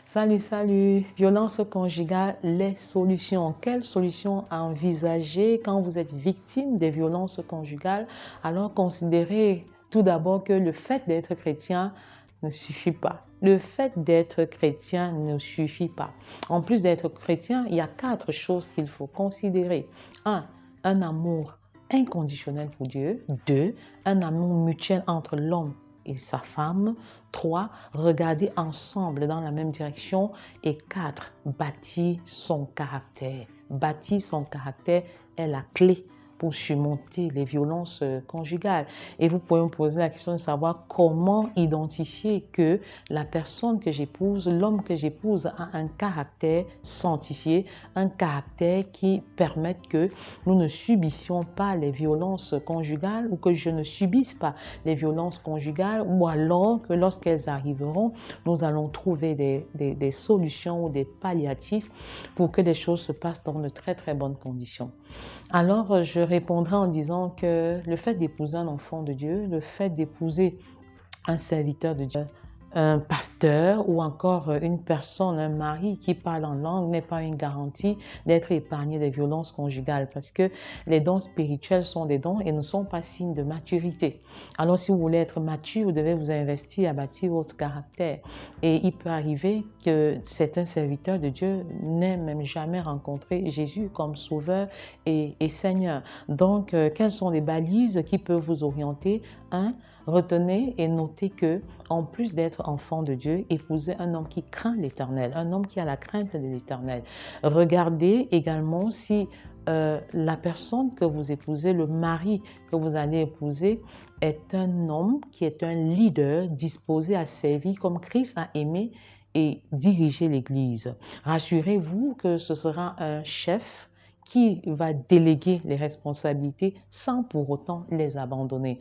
Salut, salut. Violence conjugale, les solutions. Quelles solutions envisager quand vous êtes victime des violences conjugales? Alors considérez tout d'abord que le fait d'être chrétien ne suffit pas. Le fait d'être chrétien ne suffit pas. En plus d'être chrétien, il y a 4 choses qu'il faut considérer. 1. Un amour inconditionnel pour Dieu. 2. Un amour mutuel entre l'homme et sa femme. 3. Regarder ensemble dans la même direction. Et 4. Bâtir son caractère. Bâtir son caractère est la clé pour surmonter les violences conjugales. Et vous pouvez me poser la question de savoir comment identifier que la personne que j'épouse, l'homme que j'épouse a un caractère sanctifié, un caractère qui permette que nous ne subissions pas les violences conjugales ou que je ne subisse pas les violences conjugales, ou alors que lorsqu'elles arriveront, nous allons trouver des solutions ou des palliatifs pour que les choses se passent dans de très très bonnes conditions. Alors, je répondrai en disant que le fait d'épouser un enfant de Dieu, le fait d'épouser un serviteur de Dieu, un pasteur ou encore une personne, un mari qui parle en langue n'est pas une garantie d'être épargné des violences conjugales, parce que les dons spirituels sont des dons et ne sont pas signes de maturité. Alors si vous voulez être mature, vous devez vous investir à bâtir votre caractère. Et il peut arriver que certains serviteurs de Dieu n'aient même jamais rencontré Jésus comme sauveur et Seigneur. Donc, quelles sont les balises qui peuvent vous orienter? 1. Retenez et notez que, en plus d'être enfant de Dieu, épousez un homme qui craint l'Éternel, un homme qui a la crainte de l'Éternel. Regardez également si la personne que vous épousez, le mari que vous allez épouser, est un homme qui est un leader disposé à servir comme Christ a aimé et diriger l'Église. Rassurez-vous que ce sera un chef qui va déléguer les responsabilités sans pour autant les abandonner.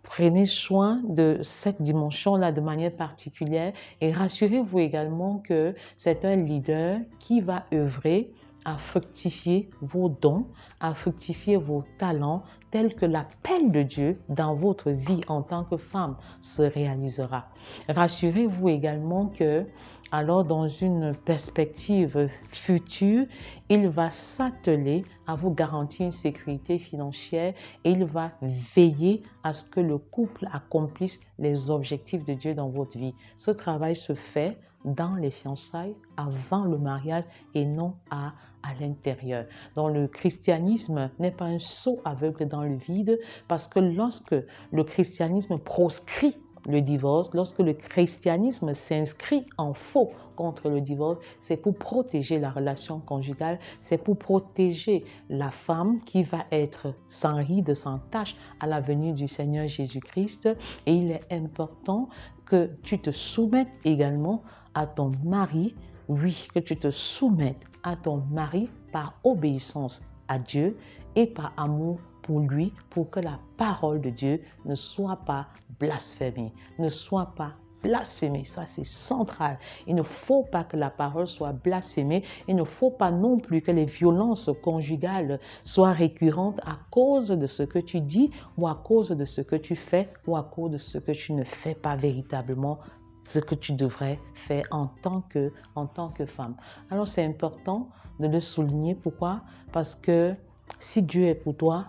Prenez soin de cette dimension-là de manière particulière et rassurez-vous également que c'est un leader qui va œuvrer à fructifier vos dons, à fructifier vos talents, tels que l'appel de Dieu dans votre vie en tant que femme se réalisera. Rassurez-vous également que, alors dans une perspective future, il va s'atteler à vous garantir une sécurité financière et il va veiller à ce que le couple accomplisse les objectifs de Dieu dans votre vie. Ce travail se fait dans les fiançailles, avant le mariage et non à l'intérieur. Donc le christianisme n'est pas un saut aveugle dans le vide, parce que lorsque le christianisme proscrit le divorce, lorsque le christianisme s'inscrit en faux contre le divorce, c'est pour protéger la relation conjugale, c'est pour protéger la femme qui va être sans ride, sans tache à la venue du Seigneur Jésus-Christ. Et il est important que tu te soumettes également à ton mari, oui, que tu te soumettes à ton mari par obéissance à Dieu et par amour pour lui, pour que la parole de Dieu ne soit pas blasphémée, ne soit pas blasphémée. Ça, c'est central. Il ne faut pas que la parole soit blasphémée. Il ne faut pas non plus que les violences conjugales soient récurrentes à cause de ce que tu dis ou à cause de ce que tu fais ou à cause de ce que tu ne fais pas véritablement, ce que tu devrais faire en tant que femme. Alors, c'est important de le souligner. Pourquoi? Parce que si Dieu est pour toi,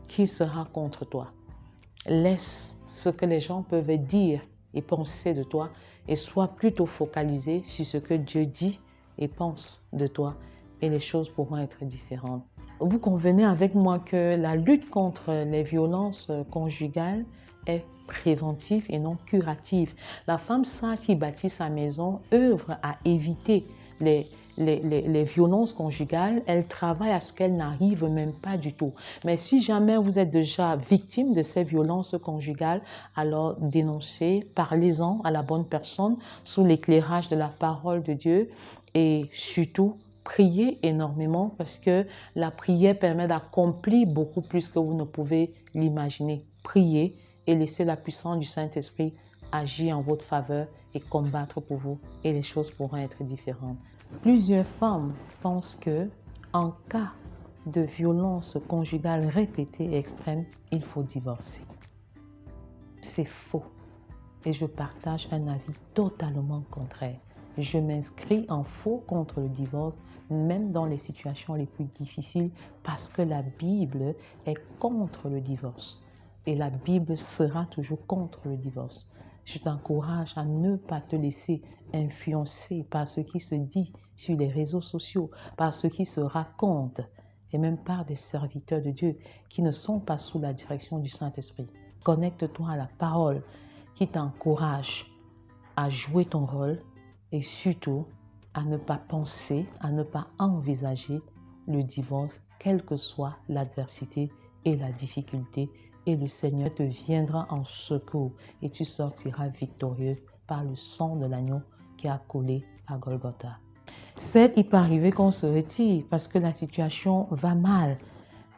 qui sera contre toi? Laisse ce que les gens peuvent dire et penser de toi et sois plutôt focalisé sur ce que Dieu dit et pense de toi et les choses pourront être différentes. Vous convenez avec moi que la lutte contre les violences conjugales est préventive et non curative. La femme sage qui bâtit sa maison œuvre à éviter les violences conjugales, elle travaille à ce qu'elles n'arrivent même pas du tout. Mais si jamais vous êtes déjà victime de ces violences conjugales, alors dénoncez, parlez-en à la bonne personne sous l'éclairage de la parole de Dieu et surtout, priez énormément parce que la prière permet d'accomplir beaucoup plus que vous ne pouvez l'imaginer. Priez et laissez la puissance du Saint-Esprit agir en votre faveur et combattre pour vous et les choses pourront être différentes. Plusieurs femmes pensent que, en cas de violence conjugale répétée et extrême, il faut divorcer. C'est faux et je partage un avis totalement contraire. je m'inscris en faux contre le divorce, même dans les situations les plus difficiles, parce que la Bible est contre le divorce. Et la Bible sera toujours contre le divorce. Je t'encourage à ne pas te laisser influencer par ce qui se dit sur les réseaux sociaux, par ce qui se raconte, et même par des serviteurs de Dieu qui ne sont pas sous la direction du Saint-Esprit. Connecte-toi à la parole qui t'encourage à jouer ton rôle et surtout à ne pas penser, à ne pas envisager le divorce, quelle que soit l'adversité et la difficulté. Et le Seigneur te viendra en secours et tu sortiras victorieuse par le sang de l'agneau qui a coulé à Golgotha. Certes, il peut arriver qu'on se retire parce que la situation va mal,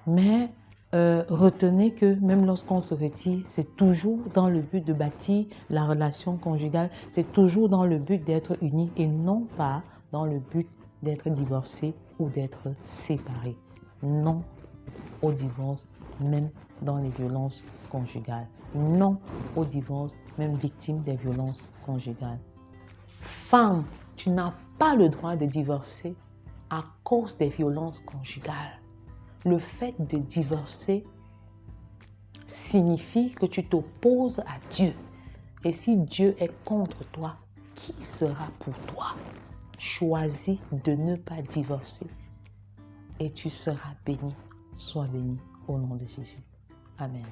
mais retenez que même lorsqu'on se retire, c'est toujours dans le but de bâtir la relation conjugale, c'est toujours dans le but d'être unis et non pas dans le but d'être divorcé ou d'être séparé. Non au divorce, même dans les violences conjugales. Non au divorce, même victime des violences conjugales. Femme, tu n'as pas le droit de divorcer à cause des violences conjugales. Le fait de divorcer signifie que tu t'opposes à Dieu. Et si Dieu est contre toi, qui sera pour toi? Choisis de ne pas divorcer et tu seras béni. Sois béni au nom de Jésus. Amen.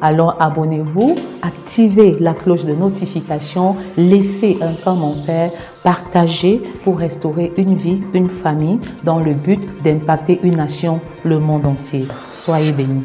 Alors abonnez-vous, activez la cloche de notification, laissez un commentaire, partagez pour restaurer une vie, une famille dans le but d'impacter une nation, le monde entier. Soyez bénis.